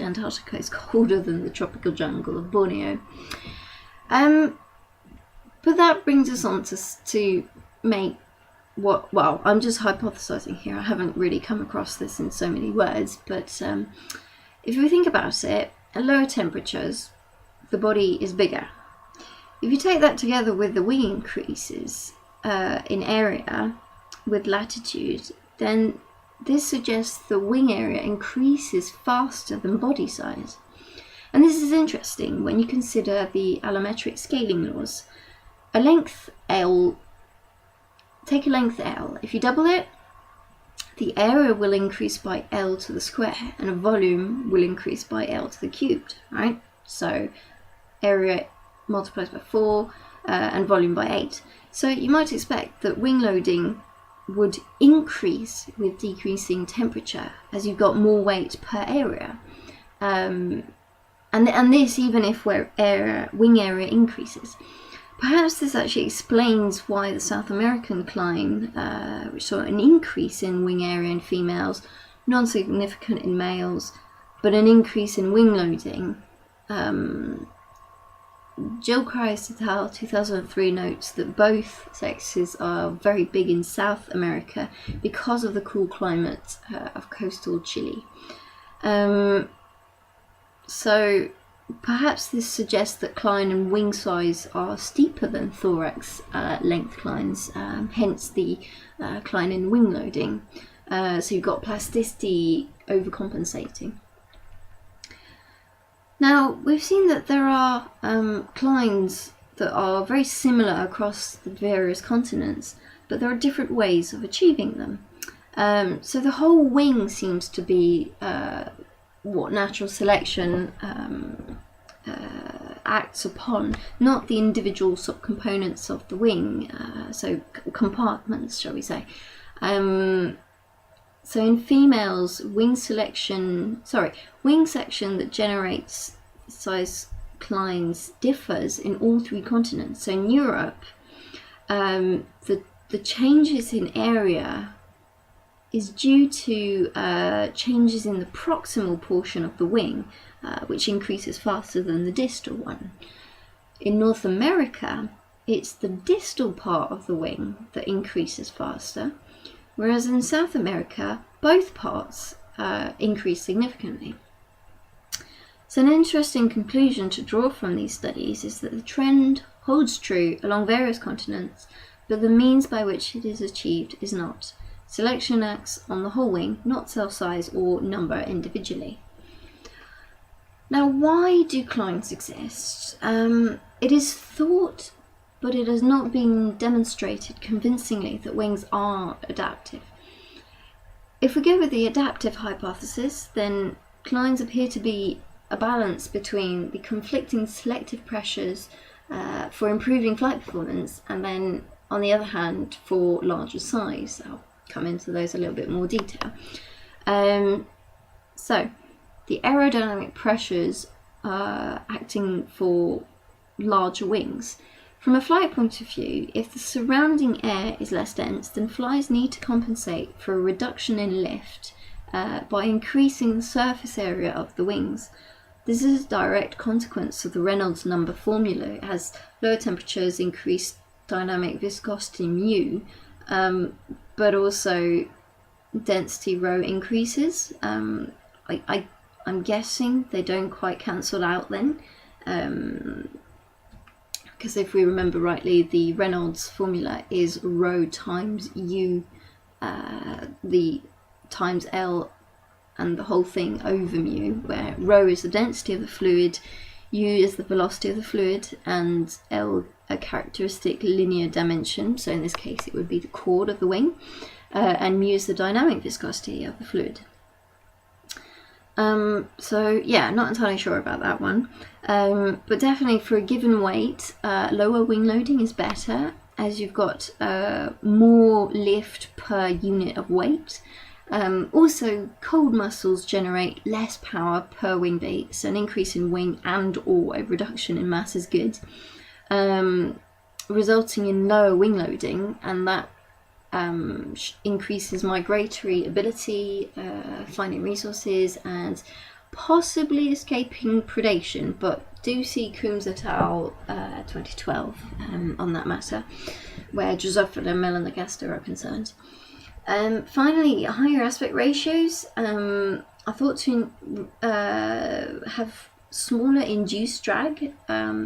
Antarctica is colder than the tropical jungle of Borneo. But that brings us on to make well, I'm just hypothesizing here. I haven't really come across this in so many words, but if we think about it, at lower temperatures, the body is bigger. If you take that together with the wing increases in area with latitude, then this suggests the wing area increases faster than body size. And this is interesting when you consider the allometric scaling laws. Take a length L. If you double it, the area will increase by L to the square, and a volume will increase by L to the cubed, right? So area multiplies by 4 and volume by 8. So you might expect that wing loading would increase with decreasing temperature as you've got more weight per area. And this even if wing area increases. Perhaps this actually explains why the South American cline, which saw an increase in wing area in females, non-significant in males, but an increase in wing loading. Gilchrist et al. 2003 notes that both sexes are very big in South America because of the cool climate of coastal Chile. So perhaps this suggests that cline and wing size are steeper than thorax length clines, hence the cline and wing loading. So you've got plasticity overcompensating. Now, we've seen that there are clines that are very similar across the various continents, but there are different ways of achieving them. So the whole wing seems to be what natural selection acts upon, not the individual subcomponents of the wing, so compartments, shall we say. So in females, wing section that generates size clines differs in all 3 continents. So in Europe, the changes in area is due to changes in the proximal portion of the wing, which increases faster than the distal one. In North America, it's the distal part of the wing that increases faster, whereas in South America, both parts increase significantly. So an interesting conclusion to draw from these studies is that the trend holds true along various continents, but the means by which it is achieved is not. Selection acts on the whole wing, not cell size or number individually. Now, why do clines exist? It is thought, but it has not been demonstrated convincingly that wings are adaptive. If we go with the adaptive hypothesis, then clines appear to be a balance between the conflicting selective pressures for improving flight performance, and then, on the other hand, for larger size. I'll come into those a little bit more detail. So, the aerodynamic pressures are acting for larger wings. From a flight point of view, if the surrounding air is less dense, then flyers need to compensate for a reduction in lift by increasing the surface area of the wings. This is a direct consequence of the Reynolds number formula, as lower temperatures increase dynamic viscosity mu, but also density rho increases. I'm guessing they don't quite cancel out then, because if we remember rightly, the Reynolds formula is rho times u, the times L and the whole thing over mu, where rho is the density of the fluid, u is the velocity of the fluid, and L a characteristic linear dimension, so in this case it would be the chord of the wing, and mu is the dynamic viscosity of the fluid. So yeah, not entirely sure about that one, but definitely for a given weight, lower wing loading is better, as you've got more lift per unit of weight. Also, cold muscles generate less power per wing beat, so an increase in wing and or a reduction in mass is good, resulting in lower wing loading, and that increases migratory ability, finding resources, and possibly escaping predation, but do see Coombs et al. 2012 on that matter, where Drosophila and Melanogaster are concerned. Finally, higher aspect ratios are thought to have smaller induced drag,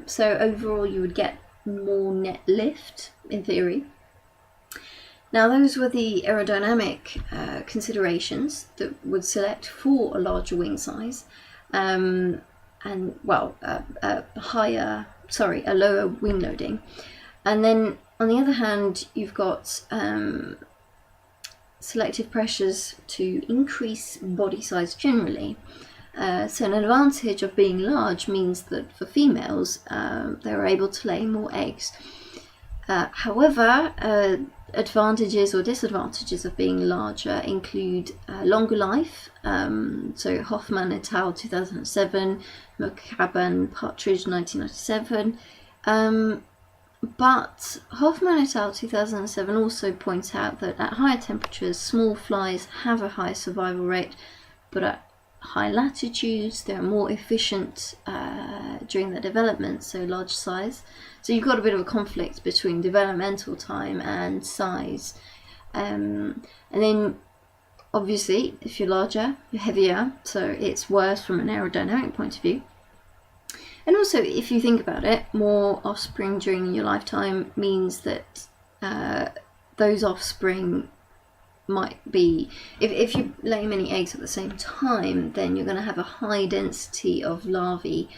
so overall you would get more net lift in theory. Now, those were the aerodynamic considerations that would select for a larger wing size, and well, a lower wing loading. And then on the other hand, you've got selective pressures to increase body size generally. So an advantage of being large means that for females, they're able to lay more eggs. However, advantages or disadvantages of being larger include longer life. So Hoffman et al. 2007, McCaban, Partridge 1997. But Hoffman et al. 2007 also points out that at higher temperatures, small flies have a higher survival rate, but at high latitudes they're more efficient during their development, so large size. So you've got a bit of a conflict between developmental time and size. And then obviously if you're larger, you're heavier, so it's worse from an aerodynamic point of view. And also, if you think about it, more offspring during your lifetime means that those offspring might be, if you lay many eggs at the same time, then you're going to have a high density of larvae,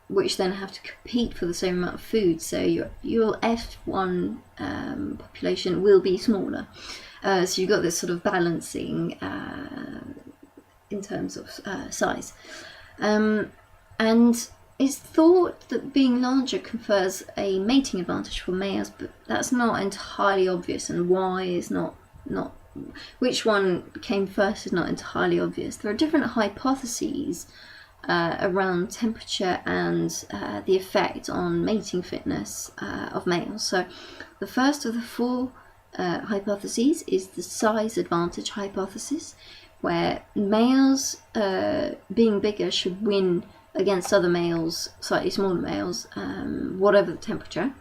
which then have to compete for the same amount of food. So your F1 population will be smaller. So you've got this sort of balancing in terms of size. And it's thought that being larger confers a mating advantage for males, but that's not entirely obvious, and why is not which one came first is not entirely obvious. There are different hypotheses around temperature and the effect on mating fitness of males. So the first of the four hypotheses is the size advantage hypothesis, where males being bigger should win against other males, slightly smaller males, whatever the temperature.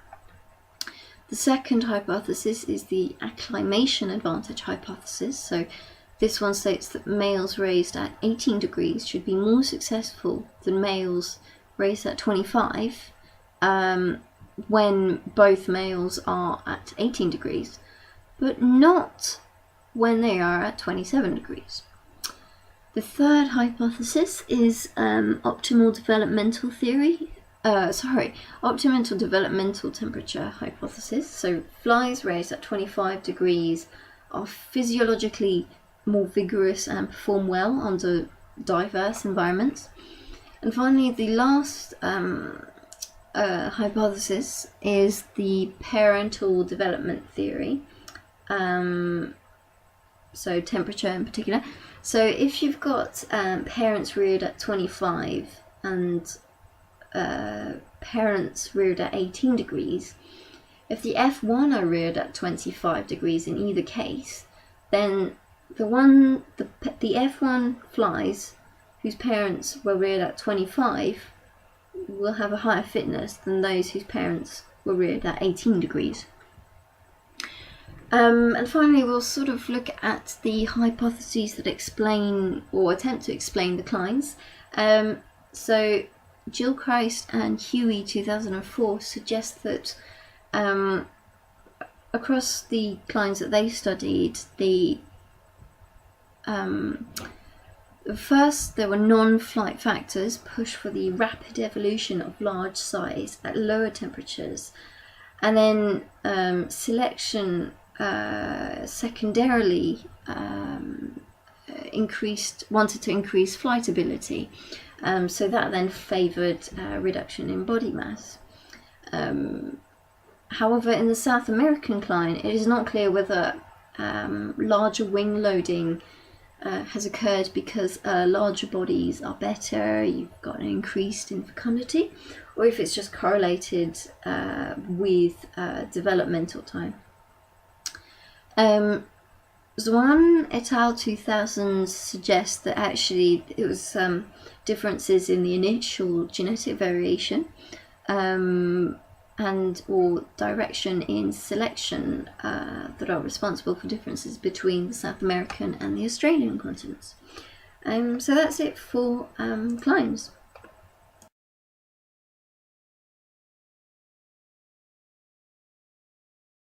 The second hypothesis is the acclimation advantage hypothesis. So this one states that males raised at 18 degrees should be more successful than males raised at 25 when both males are at 18 degrees, but not when they are at 27 degrees. The third hypothesis is optimal developmental temperature hypothesis. So flies raised at 25 degrees are physiologically more vigorous and perform well under diverse environments. And finally, the last hypothesis is the parental development theory. So temperature in particular. So if you've got parents reared at 25 and parents reared at 18 degrees, if the F1 are reared at 25 degrees in either case, then the F1 flies whose parents were reared at 25 will have a higher fitness than those whose parents were reared at 18 degrees. And finally, we'll sort of look at the hypotheses that explain or attempt to explain the Clines. So Gilchrist and Huey 2004 suggest that across the Clines that they studied, first there were non-flight factors push for the rapid evolution of large size at lower temperatures, and then selection secondarily wanted to increase flight ability, so that then favoured reduction in body mass. However, in the South American Cline, it is not clear whether larger wing loading has occurred because larger bodies are better, you've got an increase in fecundity, or if it's just correlated with developmental time. Zwan et al. 2000 suggests that actually it was differences in the initial genetic variation and or direction in selection that are responsible for differences between the South American and the Australian continents. So that's it for Clines.